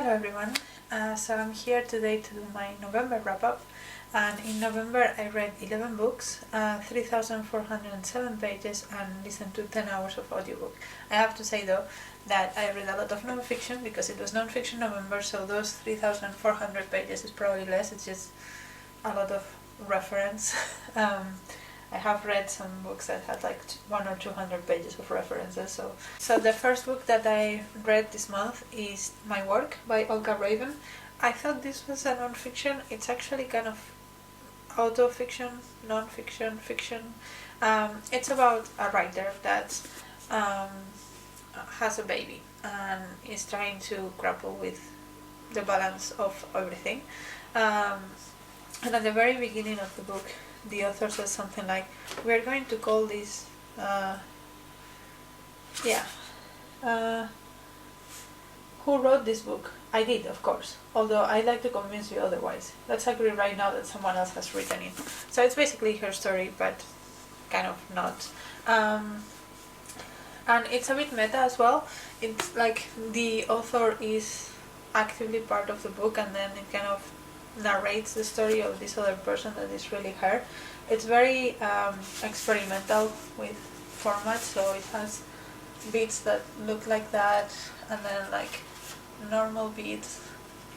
Hello everyone, so I'm here today to do my November wrap-up, and in November I read 11 books, 3,407 pages, and listened to 10 hours of audiobook. I have to say though that I read a lot of non-fiction because it was non-fiction November, so those 3,400 pages is probably less, it's just a lot of reference. I have read some books that had like 100 or 200 pages of references. So the first book that I read this month is My Work by Olga Ravn. I thought this was a non-fiction. It's actually kind of auto-fiction, non-fiction, fiction. It's about a writer that has a baby and is trying to grapple with the balance of everything. And at the very beginning of the book, the author says something like, we're going to call this, who wrote this book? I did, of course, although I'd like to convince you otherwise. Let's agree right now that someone else has written it. So it's basically her story, but kind of not. And it's a bit meta as well. It's like the author is actively part of the book, and then it kind of narrates the story of this other person that is really her. It's very experimental with format, so it has beats that look like that, and then like normal beats.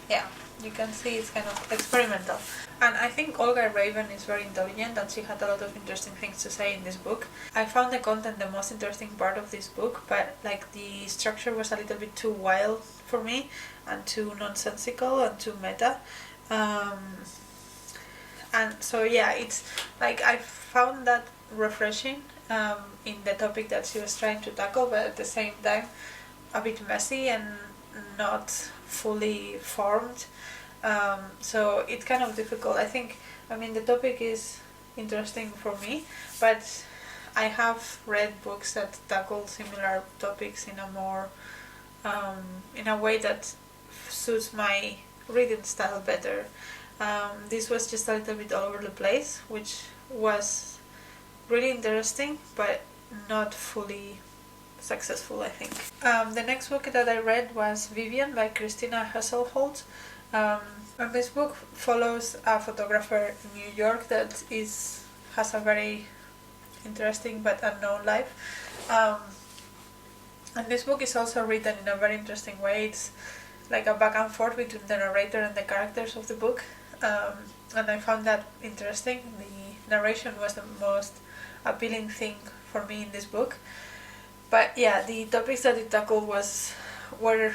Yeah, you can see it's kind of experimental. And I think Olga Ravn is very intelligent, and she had a lot of interesting things to say in this book. I found the content the most interesting part of this book, but like the structure was a little bit too wild for me, and too nonsensical and too meta. And so yeah, it's like I found that refreshing in the topic that she was trying to tackle, but at the same time a bit messy and not fully formed. So it's kind of difficult. I mean the topic is interesting for me, but I have read books that tackle similar topics in a more in a way that suits my reading style better. This was just a little bit all over the place, which was really interesting, but not fully successful, I think. The next book that I read was Vivian by Christina Hesselholdt. And this book follows a photographer in New York that has a very interesting but unknown life. And this book is also written in a very interesting way. It's like a back and forth between the narrator and the characters of the book, and I found that interesting. The narration was the most appealing thing for me in this book, but yeah, the topics that it tackled were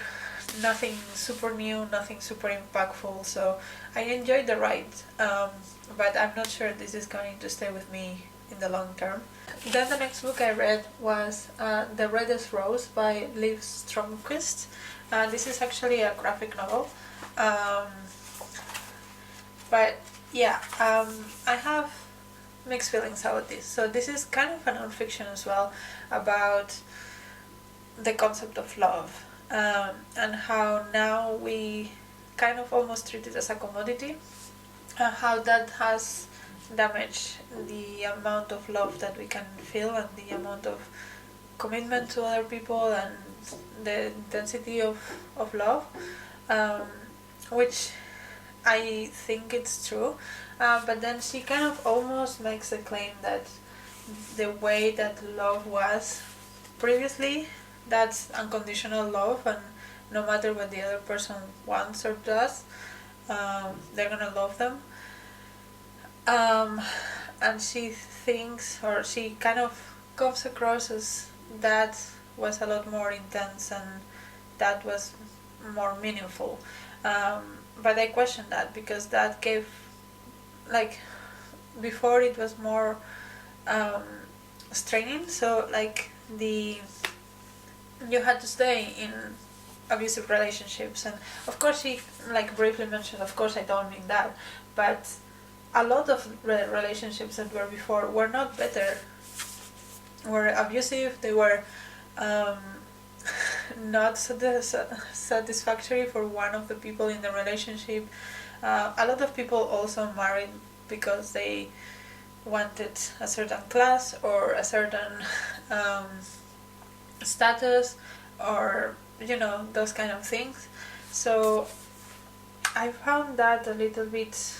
nothing super new, nothing super impactful, so I enjoyed the ride, but I'm not sure this is going to stay with me in the long term. Then the next book I read was The Reddest Rose by Liv Strömquist. This is actually a graphic novel, but yeah, I have mixed feelings about this. So this is kind of a non-fiction as well, about the concept of love, and how now we kind of almost treat it as a commodity, how that has damaged the amount of love that we can feel and the amount of commitment to other people and the intensity of love, which I think it's true, but then she kind of almost makes a claim that the way that love was previously, that's unconditional love, and no matter what the other person wants or does, they're gonna love them. And she thinks, or she kind of comes across as that was a lot more intense and that was more meaningful. But I question that, because that gave, like, before it was more straining, so like you had to stay in abusive relationships, and of course she like briefly mentioned, of course I don't mean that, but a lot of relationships that were before were not better, were abusive, they were not satisfactory for one of the people in the relationship. A lot of people also married because they wanted a certain class or a certain status, or those kind of things. So I found that a little bit.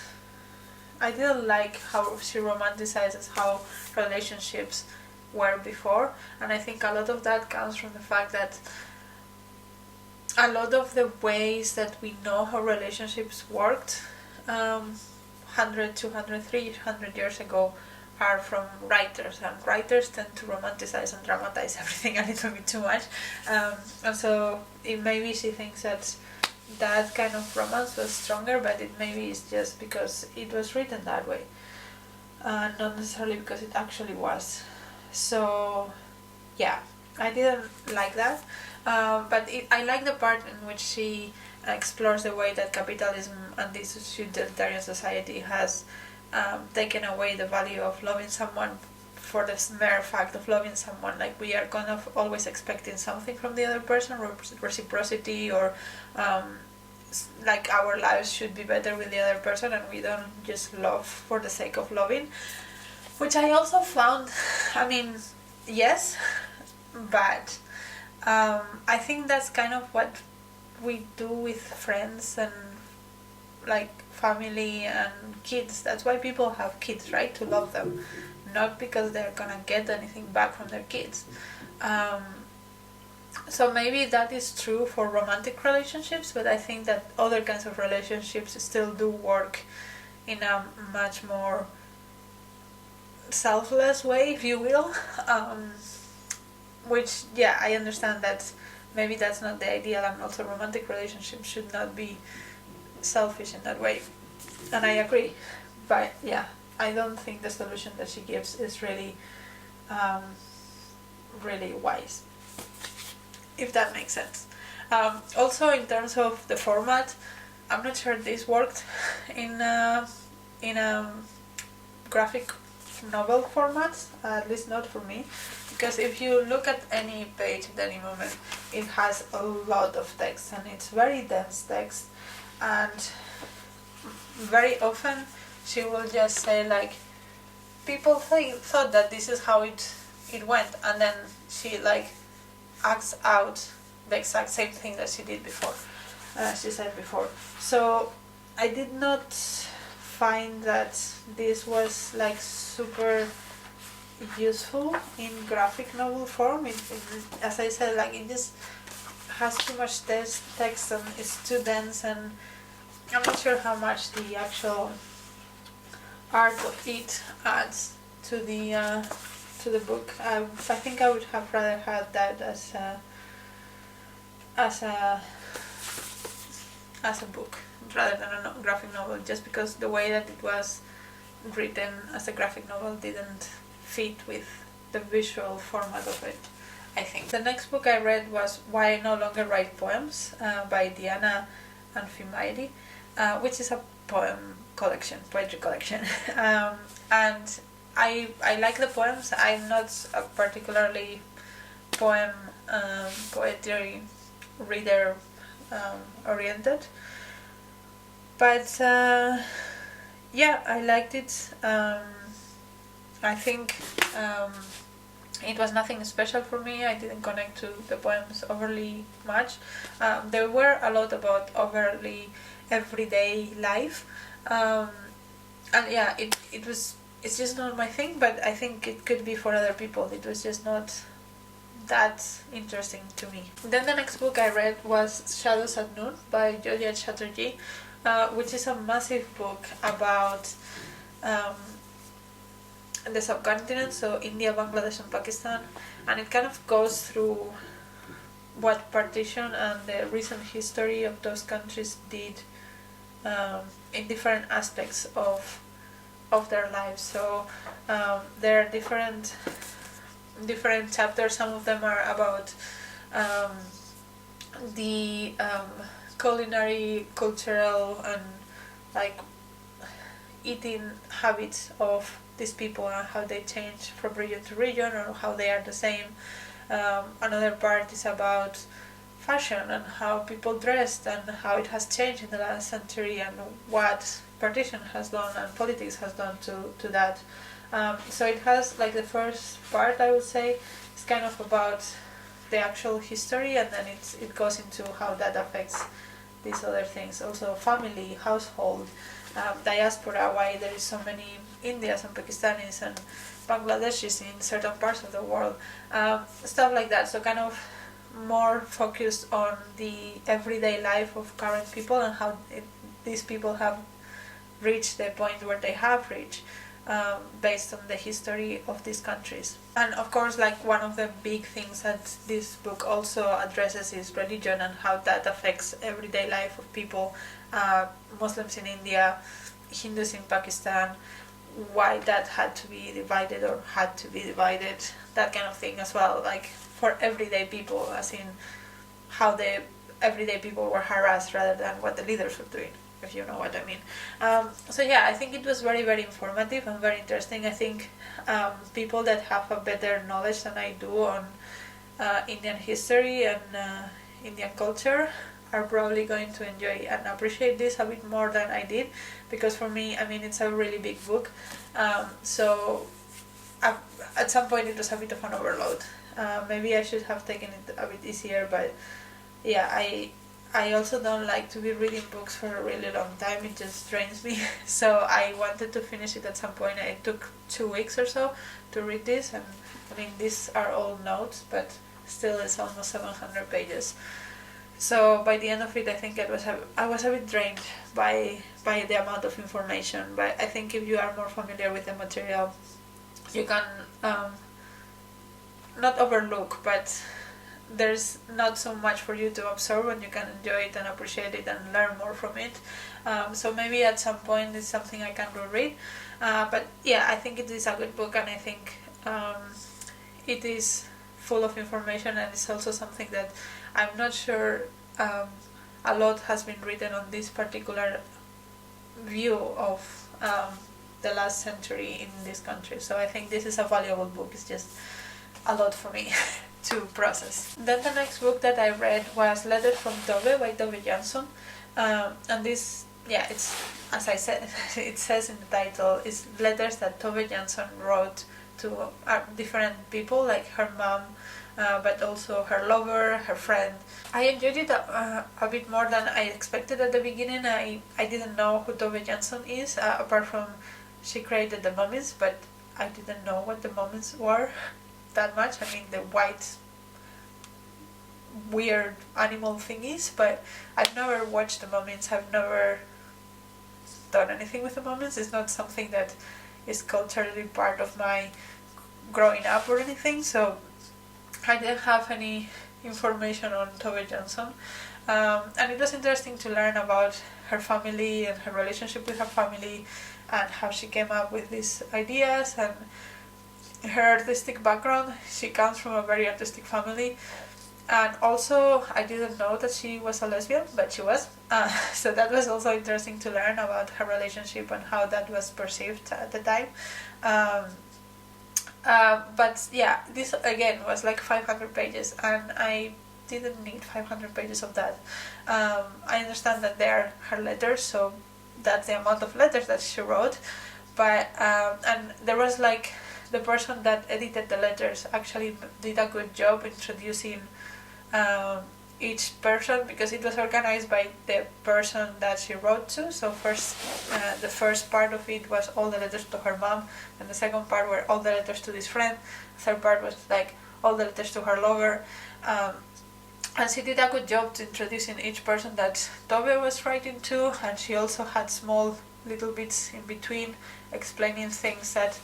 I didn't like how she romanticizes how relationships were before, and I think a lot of that comes from the fact that a lot of the ways that we know how relationships worked 100, 200, 300 years ago are from writers, and writers tend to romanticize and dramatize everything a little bit too much, and so maybe she thinks that kind of romance was stronger, but it maybe is just because it was written that way, not necessarily because it actually was. So yeah, I didn't like that, but I like the part in which she explores the way that capitalism and this utilitarian society has taken away the value of loving someone for the mere fact of loving someone. Like, we are kind of always expecting something from the other person, reciprocity, or like our lives should be better with the other person, and we don't just love for the sake of loving, which I also found, I mean, yes, but I think that's kind of what we do with friends and like family and kids. That's why people have kids, right? To love them, not because they're gonna get anything back from their kids. So maybe that is true for romantic relationships, but I think that other kinds of relationships still do work in a much more selfless way, if you will. Which, yeah, I understand that maybe that's not the ideal, and also romantic relationships should not be selfish in that way. And I agree. But yeah, I don't think the solution that she gives is really, really wise, if that makes sense. Also, in terms of the format, I'm not sure this worked in a graphic novel format, at least not for me, because if you look at any page at any moment, it has a lot of text, and it's very dense text, and very often she will just say like, people thought that this is how it went, and then she like acts out the exact same thing that she did before, she said before. So I did not find that this was like super useful in graphic novel form. It, as I said, like, it just has too much text and it's too dense, and I'm not sure how much the actual art of it adds to the book. I think I would have rather had that as a book rather than a graphic novel, just because the way that it was written as a graphic novel didn't fit with the visual format of it, I think. The next book I read was Why I No Longer Write Poems by Diana Anphimiadi, which is a poetry collection. And I like the poems. I'm not a particularly poetry reader oriented, but yeah, I liked it. I think it was nothing special for me. I didn't connect to the poems overly much. There were a lot about overly everyday life, and yeah, it's just not my thing, but I think it could be for other people. It was just not that interesting to me. Then the next book I read was Shadows at Noon by Joya Chatterji, which is a massive book about the subcontinent, so India, Bangladesh and Pakistan, and it kind of goes through what partition and the recent history of those countries did in different aspects of their lives. So there are different chapters. Some of them are about the culinary, cultural and like eating habits of these people and how they change from region to region or how they are the same. Another part is about fashion and how people dressed and how it has changed in the last century and what partition has done and politics has done to that. So it has, like, the first part, I would say, is kind of about the actual history, and then it goes into how that affects these other things. Also family, household, diaspora, why there is so many Indians and Pakistanis and Bangladeshis in certain parts of the world, stuff like that. So kind of more focused on the everyday life of current people and how these people have reached the point where they have reached, based on the history of these countries. And of course, like, one of the big things that this book also addresses is religion and how that affects everyday life of people, Muslims in India, Hindus in Pakistan, why that had to be divided or had to be divided, that kind of thing as well, like for everyday people, as in how the everyday people were harassed rather than what the leaders were doing, if you know what I mean. So yeah, I think it was very, very informative and very interesting. I think people that have a better knowledge than I do on Indian history and Indian culture are probably going to enjoy and appreciate this a bit more than I did, because for me, I mean, it's a really big book, so at some point it was a bit of an overload. Maybe I should have taken it a bit easier, but yeah, I also don't like to be reading books for a really long time. It just drains me. So I wanted to finish it at some point. It took 2 weeks or so to read this, and I mean, these are all notes, but still it's almost 700 pages. So by the end of it, I think I was a bit drained by the amount of information. But I think if you are more familiar with the material, you can not overlook, but there's not so much for you to absorb, and you can enjoy it and appreciate it and learn more from it. So maybe at some point it's something I can reread. But yeah, I think it is a good book, and I think it is full of information, and it's also something that I'm not sure a lot has been written on this particular view of the last century in this country. So I think this is a valuable book. It's just a lot for me to process. Then the next book that I read was Letters from Tove by Tove Jansson, and this, yeah, it's, as I said, it says in the title, is letters that Tove Jansson wrote to different people, like her mom, but also her lover, her friend. I enjoyed it a bit more than I expected at the beginning. I didn't know who Tove Jansson is, apart from she created the mummies, but I didn't know what the mummies were that much. I mean, the white weird animal thingies, but I've never watched the mummies. I've never done anything with the mummies. It's not something that is culturally part of my growing up or anything, so I didn't have any information on Tove Jansson, and it was interesting to learn about her family and her relationship with her family and how she came up with these ideas and her artistic background. She comes from a very artistic family, and also I didn't know that she was a lesbian, but she was, so that was also interesting to learn about her relationship and how that was perceived at the time. But yeah, this again was like 500 pages, and I didn't need 500 pages of that. I understand that they are her letters, so that's the amount of letters that she wrote, but and there was like, the person that edited the letters actually did a good job introducing each person, because it was organized by the person that she wrote to. So first, the first part of it was all the letters to her mom, and the second part were all the letters to this friend. The third part was like all the letters to her lover, and she did a good job to introducing each person that Tove was writing to, and she also had small little bits in between explaining things that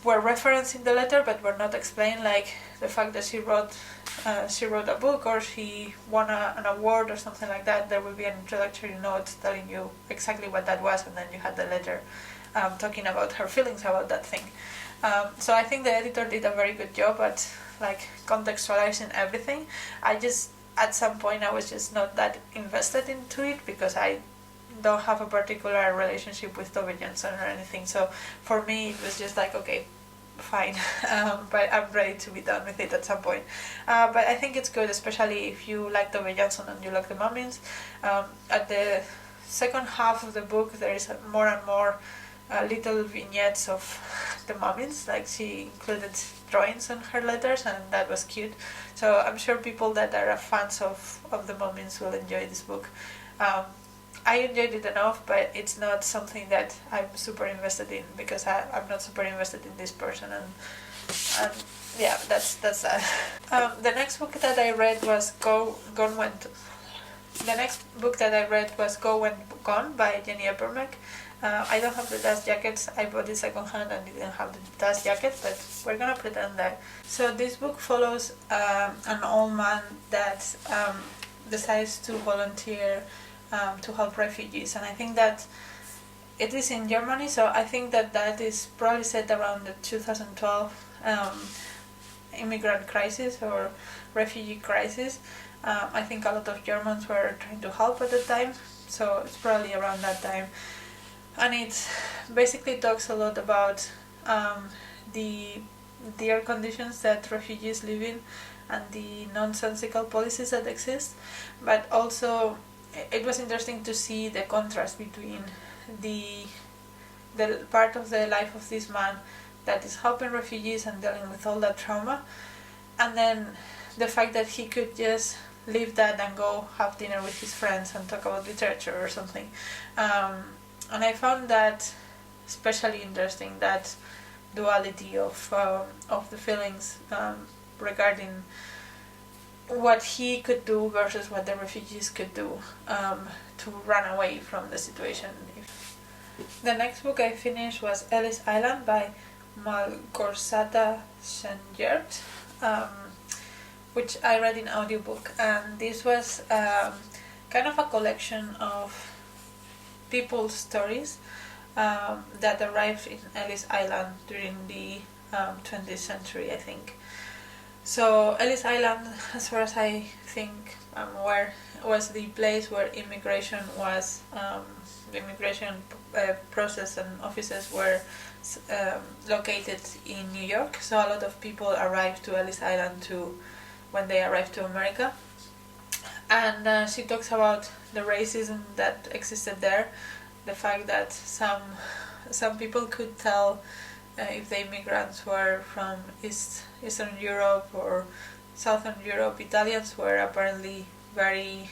were referenced in the letter but were not explained, like the fact that she wrote a book, or she won an award or something like that. There will be an introductory note telling you exactly what that was, and then you had the letter talking about her feelings about that thing. So I think the editor did a very good job at like contextualizing everything. I just, at some point, I was just not that invested into it, because I don't have a particular relationship with Tove Jansson or anything, so for me it was just like, okay, fine, but I'm ready to be done with it at some point. But I think it's good, especially if you like Tove Jansson and you like the mummies. At the second half of the book, there is more and more little vignettes of the mummies, like she included drawings on her letters, and that was cute. So I'm sure people that are fans of the Mummins will enjoy this book. I enjoyed it enough, but it's not something that I'm super invested in, because I'm not super invested in this person, and yeah, that's that. The next book that I read was Go When Gone by Jenny Erpenbeck. I don't have the dust jackets. I bought it second hand and didn't have the dust jacket, but we're gonna pretend that. So this book follows an old man that decides to volunteer to help refugees, and I think that it is in Germany, so I think that is probably set around the 2012 immigrant crisis or refugee crisis. I think a lot of Germans were trying to help at the time, so it's probably around that time. And it basically talks a lot about the air conditions that refugees live in and the nonsensical policies that exist, but also it was interesting to see the contrast between the part of the life of this man that is helping refugees and dealing with all that trauma, and then the fact that he could just leave that and go have dinner with his friends and talk about literature or something. And I found that especially interesting, that duality of the feelings regarding what he could do versus what the refugees could do to run away from the situation. The next book I finished was Ellis Island by Malgorzata Szejnert, which I read in audiobook, and this was kind of a collection of people's stories that arrived in Ellis Island during the 20th century, I think. So Ellis Island, as far as I think I'm aware, was the place where immigration was, the immigration process and offices were located in New York. So a lot of people arrived to Ellis Island when they arrived to America. And she talks about the racism that existed there, the fact that some people could tell if the immigrants were from Eastern Europe or Southern Europe. Italians were apparently very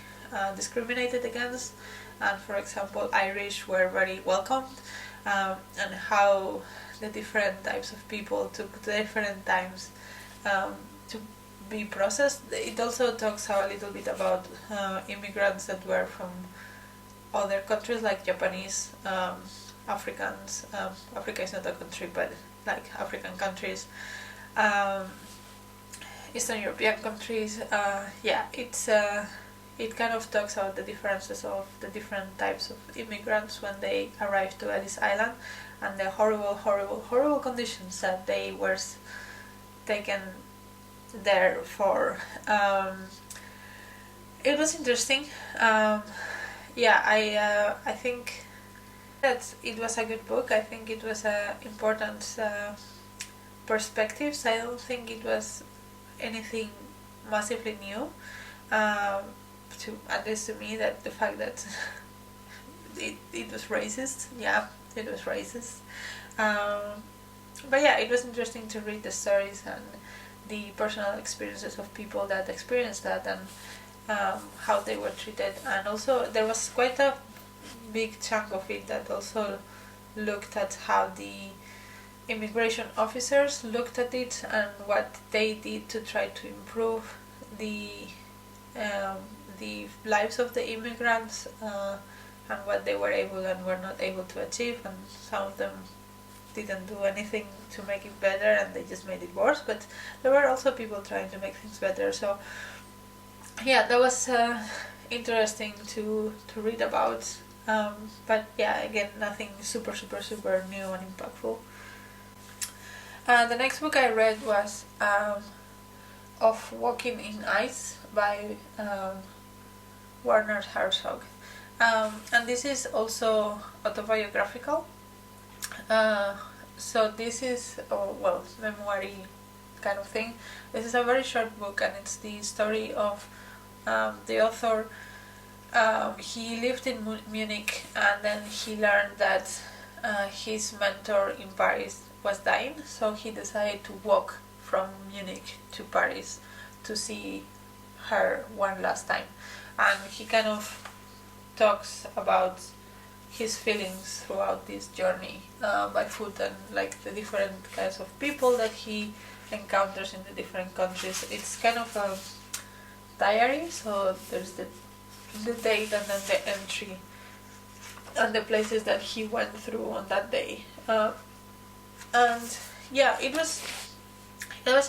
discriminated against, and for example Irish were very welcomed, and how the different types of people took different times to be processed. It also talks a little bit about immigrants that were from other countries like Japanese, Africans. Africa is not a country, but like African countries, Eastern European countries. It kind of talks about the differences of the different types of immigrants when they arrived to Ellis Island, and the horrible conditions that they were taken there for. It was interesting. I think that it was a good book. I think it was important perspectives. I don't think it was anything massively new. At least to me, that the fact that it was racist. Yeah, it was racist. But yeah, it was interesting to read the stories and the personal experiences of people that experienced that, and how they were treated. And also there was quite a big chunk of it that also looked at how the immigration officers looked at it and what they did to try to improve the lives of the immigrants, and what they were able and were not able to achieve. And some of them didn't do anything to make it better, and they just made it worse, but there were also people trying to make things better. So yeah, that was interesting to read about, but yeah, again, nothing super new and impactful. The next book I read was Of Walking in Ice by Werner Herzog, and this is also autobiographical. So this is, memoir kind of thing. This is a very short book, and it's the story of the author. He lived in Munich, and then he learned that his mentor in Paris was dying, so he decided to walk from Munich to Paris to see her one last time, and he kind of talks about his feelings throughout this journey by foot, and like the different kinds of people that he encounters in the different countries. It's kind of a diary, so there's the date and then the entry and the places that he went through on that day. And yeah, it was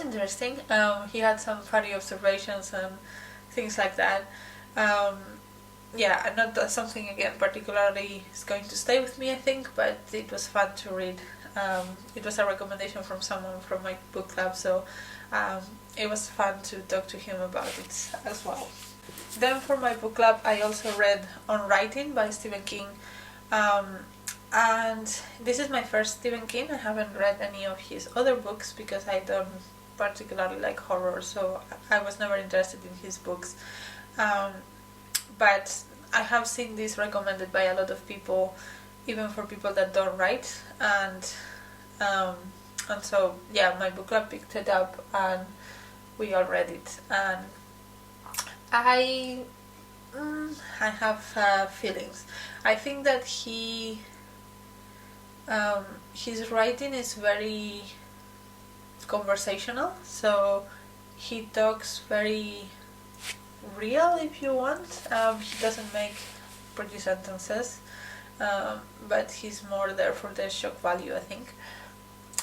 interesting. He had some funny observations and things like that. Yeah, and not something again particularly is going to stay with me, I think, but it was fun to read. It was a recommendation from someone from my book club, so it was fun to talk to him about it as well. Then for my book club, I also read On Writing by Stephen King. And this is my first Stephen King. I haven't read any of his other books because I don't particularly like horror, so I was never interested in his books. But I have seen this recommended by a lot of people, even for people that don't write, and so yeah, my book club picked it up and we all read it, and I have feelings. I think that his writing is very conversational, so he talks very real, if you want. He doesn't make pretty sentences, but he's more there for the shock value, I think.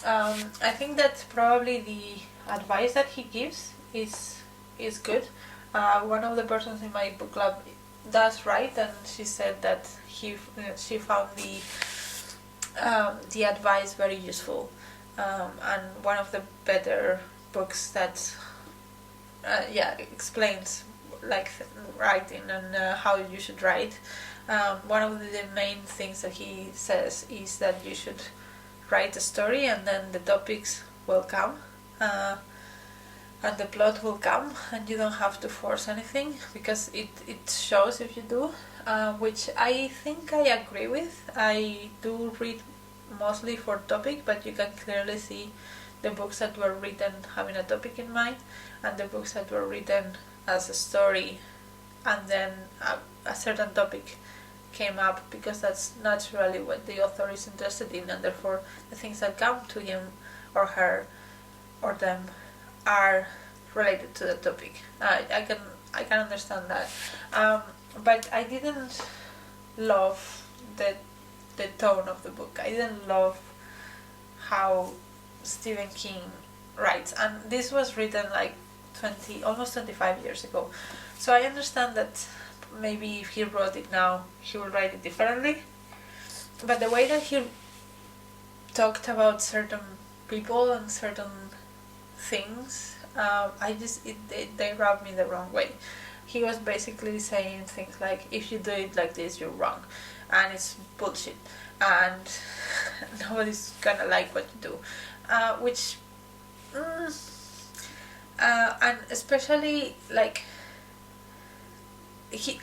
I think that probably the advice that he gives is good. One of the persons in my book club does write, and she said that she found the advice very useful, and one of the better books that explains like writing and how you should write. One of the main things that he says is that you should write a story, and then the topics will come, and the plot will come, and you don't have to force anything, because it shows if you do, which I think I agree with. I do read mostly for topic, but you can clearly see the books that were written having a topic in mind, and the books that were written as a story, and then a certain topic came up, because that's naturally what the author is interested in, and therefore the things that come to him or her or them are related to the topic. I can understand that, but I didn't love the tone of the book. I didn't love how Stephen King writes, and this was written like almost 25 years ago. So I understand that maybe if he wrote it now, he would write it differently. But the way that he talked about certain people and certain things, they rubbed me the wrong way. He was basically saying things like, if you do it like this, you're wrong, and it's bullshit, and nobody's gonna like what you do, which and especially like he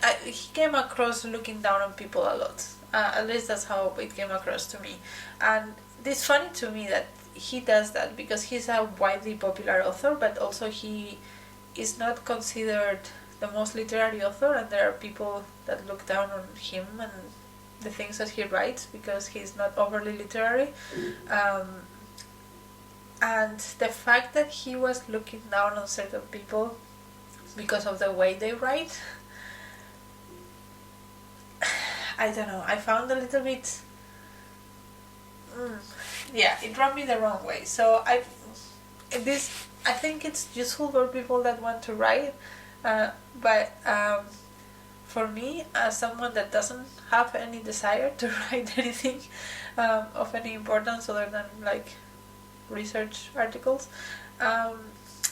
came across looking down on people a lot. At least that's how it came across to me, and it's funny to me that he does that, because he's a widely popular author, but also he is not considered the most literary author, and there are people that look down on him and the things that he writes because he's not overly literary. And the fact that he was looking down on certain people because of the way they write, I don't know, I found a little bit it rubbed me the wrong way. So I think it's useful for people that want to write, but for me, as someone that doesn't have any desire to write anything of any importance other than like research articles,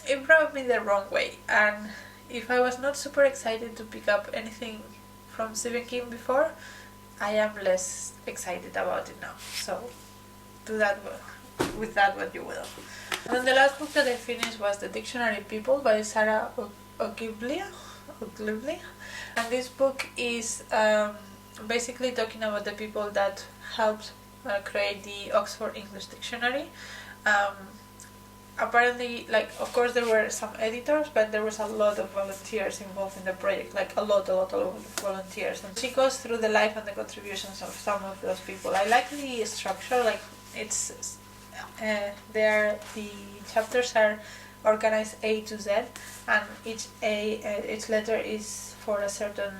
it rubbed me the wrong way. And if I was not super excited to pick up anything from Stephen King before, I am less excited about it now. So do that with that what you will. And then the last book that I finished was The Dictionary People by Sarah Ogilvie. And this book is basically talking about the people that helped create the Oxford English Dictionary. apparently, like, of course there were some editors, but there was a lot of volunteers involved in the project, like a lot of volunteers. And she goes through the life and the contributions of some of those people. I like the structure, like it's the chapters are organized A to Z, and each letter is for a certain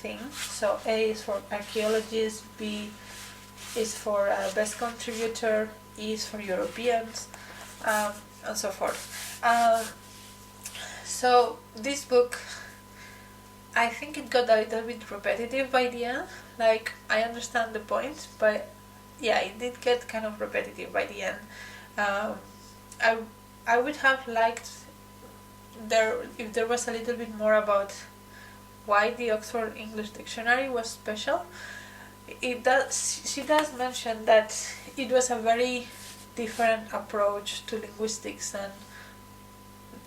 thing. So A is for archaeologists, B is for best contributor, E is for Europeans, and so forth. So this book, I think it got a little bit repetitive by the end. Like, I understand the point, but yeah, it did get kind of repetitive by the end. I would have liked if there was a little bit more about why the Oxford English Dictionary was special. She does mention that it was a very different approach to linguistics and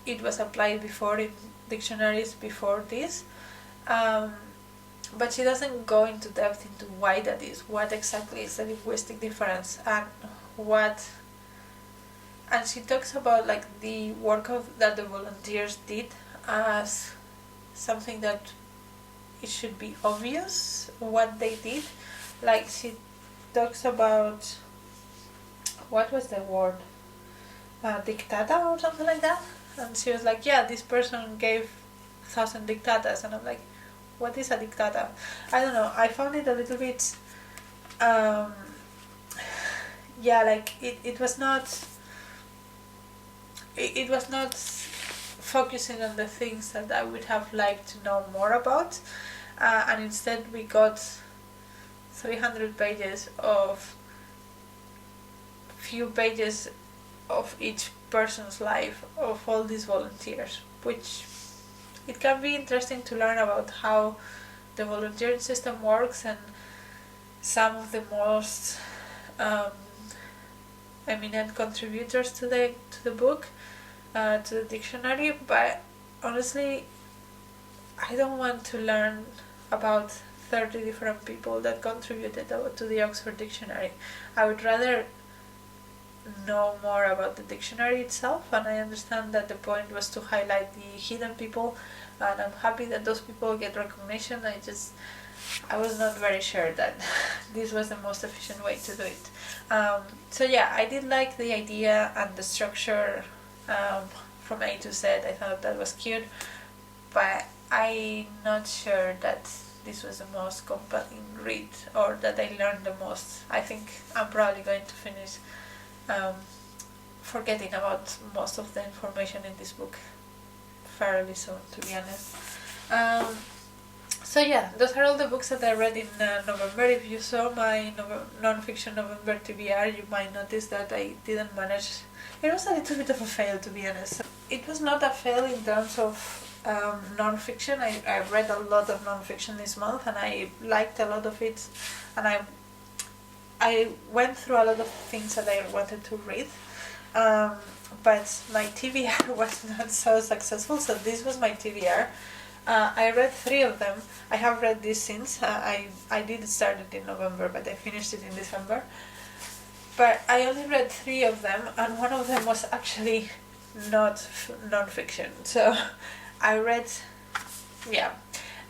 it was applied before in dictionaries before this, but she doesn't go into depth into why that is, what exactly is the linguistic difference, and she talks about like the work that the volunteers did as something that it should be obvious what they did. Like, she talks about, what was the word, dictata or something like that, and she was like, yeah, this person gave 1,000 dictatas, and I'm like, what is a dictata? I don't know, I found it a little bit like it was not focusing on the things that I would have liked to know more about, and instead we got 300 pages of few pages of each person's life of all these volunteers, which it can be interesting to learn about how the volunteering system works and some of the most eminent contributors to the book, to the dictionary. But honestly, I don't want to learn about 30 different people that contributed to the Oxford Dictionary. I would rather know more about the dictionary itself, and I understand that the point was to highlight the hidden people, and I'm happy that those people get recognition. I was not very sure that this was the most efficient way to do it. So yeah, I did like the idea and the structure from A to Z. I thought that was cute, but I'm not sure that this was the most compelling read or that I learned the most. I think I'm probably going to finish forgetting about most of the information in this book fairly soon, to be honest. So yeah, those are all the books that I read in November. If you saw my non-fiction November TBR, you might notice that I didn't manage. It was a little bit of a fail, to be honest. It was not a fail in terms of non-fiction. I read a lot of non-fiction this month and I liked a lot of it, and I went through a lot of things that I wanted to read, but my TBR was not so successful, so this was my TBR. I read 3 of them. I have read this since. I did start it in November, but I finished it in December. But I only read 3 of them, and one of them was actually not non-fiction. So I read,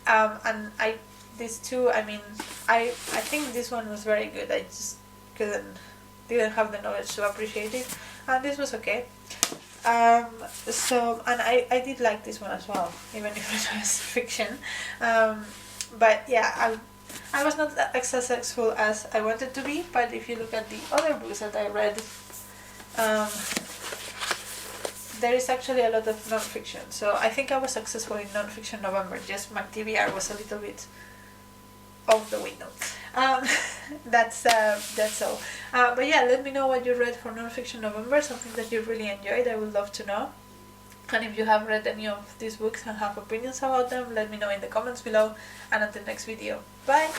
and these 2. I mean, I think this one was very good. I just didn't have the knowledge to appreciate it, and this was okay. And I did like this one as well, even if it was fiction. But yeah, I was not as successful as I wanted to be, but if you look at the other books that I read, there is actually a lot of non-fiction. So I think I was successful in non-fiction November, just my TBR was a little bit off the window. That's all. But yeah, let me know what you read for non-fiction November, something that you really enjoyed. I would love to know. And if you have read any of these books and have opinions about them, let me know in the comments below. And until next video, bye!